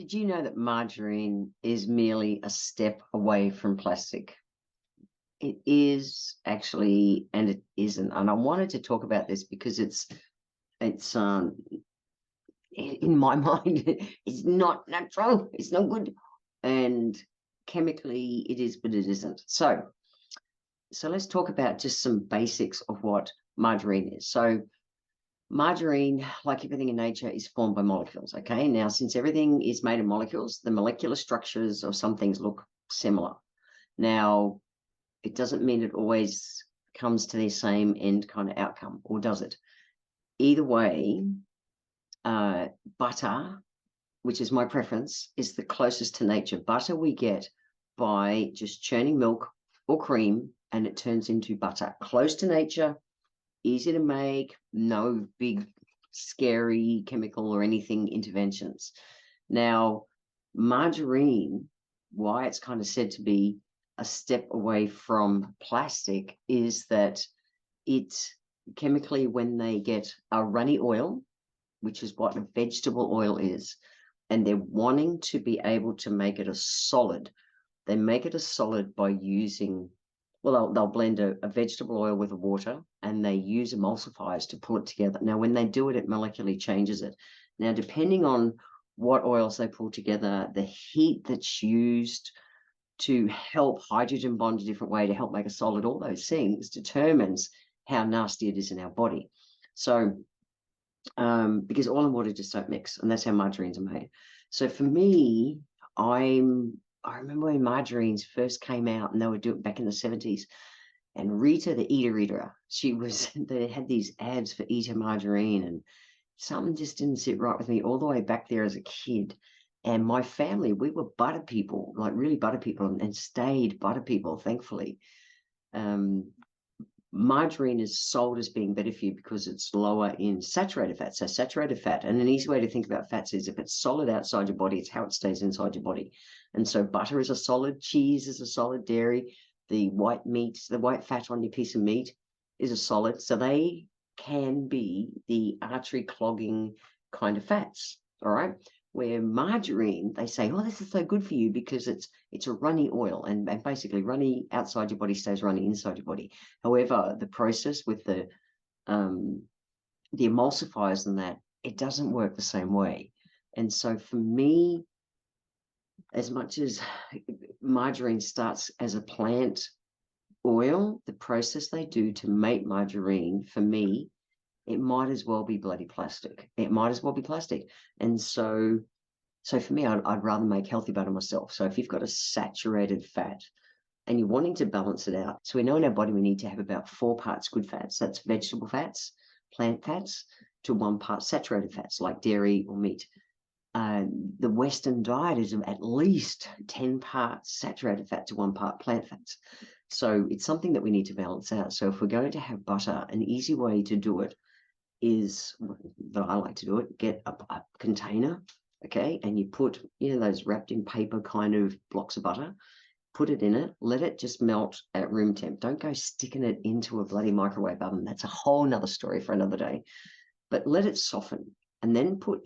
did you know that margarine is merely a step away from plastic? It is actually, and it isn't. And I wanted to talk about this because it's in my mind, it's not natural. It's not good, and chemically it is, but it isn't. So let's talk about just some basics of what margarine is. So margarine, like everything in nature, is formed by molecules. Okay, now since everything is made of molecules, the molecular structures of some things look similar. Now, it doesn't mean it always comes to the same end kind of outcome, or does it? Either way, butter, which is my preference, is the closest to nature. Butter we get by just churning milk or cream, and it turns into butter. Close to nature, easy to make, no big, scary chemical or anything interventions. Now, margarine, why it's kind of said to be a step away from plastic, is that it chemically, when they get a runny oil, which is what a vegetable oil is, and they're wanting to be able to make it a solid, they make it a solid by using, well, they'll blend a vegetable oil with a water, and they use emulsifiers to pull it together. Now, when they do it, it molecularly changes it. Now, depending on what oils they pull together, the heat that's used to help hydrogen bond a different way to help make a solid, all those things determines how nasty it is in our body. So, because oil and water just don't mix, and that's how margarines are made. So for me, I remember when margarines first came out, and they were doing back in the 70s. And Rita, the eater, they had these ads for Eater margarine, and something just didn't sit right with me all the way back there as a kid. And my family, we were butter people, like really butter people, and stayed butter people, thankfully. Margarine is sold as being better for you because it's lower in saturated fat. So saturated fat, and an easy way to think about fats is if it's solid outside your body, it's how it stays inside your body. And so butter is a solid, cheese is a solid, dairy, the white meat, the white fat on your piece of meat is a solid. So they can be the artery clogging kind of fats, all right? Where margarine, they say, oh, this is so good for you because it's a runny oil, and basically runny outside your body stays runny inside your body. However, the process with the emulsifiers and that, it doesn't work the same way. And so for me, as much as margarine starts as a plant oil, the process they do to make margarine, for me, it might as well be bloody plastic. It might as well be plastic. And so for me, I'd rather make healthy butter myself. So if you've got a saturated fat and you're wanting to balance it out, so we know in our body we need to have about 4 parts good fats. That's vegetable fats, plant fats, to 1 part saturated fats like dairy or meat. The Western diet is at least 10 parts saturated fat to 1 part plant fats. So it's something that we need to balance out. So if we're going to have butter, an easy way to do it is, that I like to do it, get a container, okay, and you put, those wrapped in paper kind of blocks of butter, put it in it, let it just melt at room temp. Don't go sticking it into a bloody microwave oven. That's a whole nother story for another day. But let it soften, and then put,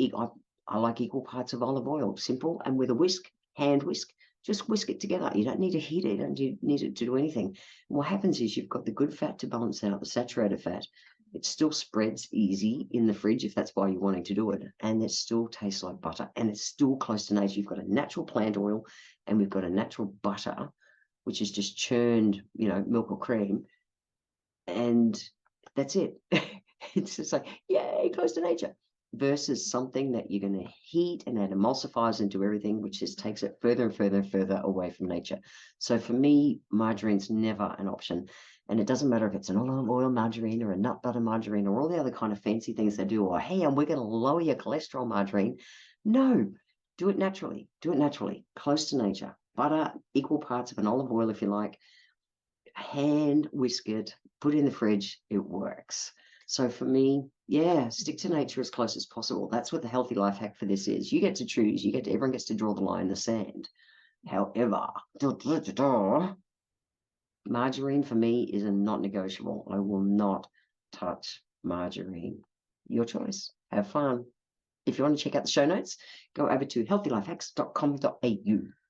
I like equal parts of olive oil, simple, and with a whisk, hand whisk, just whisk it together. You don't need to heat it, you don't need it to do anything. And what happens is you've got the good fat to balance out the saturated fat. It still spreads easy in the fridge if that's why you're wanting to do it. And it still tastes like butter, and it's still close to nature. You've got a natural plant oil, and we've got a natural butter, which is just churned, milk or cream. And that's it. It's just like, yay, close to nature. Versus something that you're going to heat and add emulsifiers into everything, which just takes it further and further and further away from nature. So for me, margarine's never an option. And it doesn't matter if it's an olive oil margarine or a nut butter margarine or all the other kind of fancy things they do, or, hey, and we're going to lower your cholesterol margarine. No, do it naturally. Do it naturally, close to nature. Butter, equal parts of an olive oil if you like. Hand whisk it, put it in the fridge, it works. So for me, yeah, stick to nature as close as possible. That's what the healthy life hack for this is. You get to choose. Everyone gets to draw the line in the sand. However, margarine for me is a not negotiable. I will not touch margarine. Your choice. Have fun. if you want to check out the show notes, go over to healthylifehacks.com.au.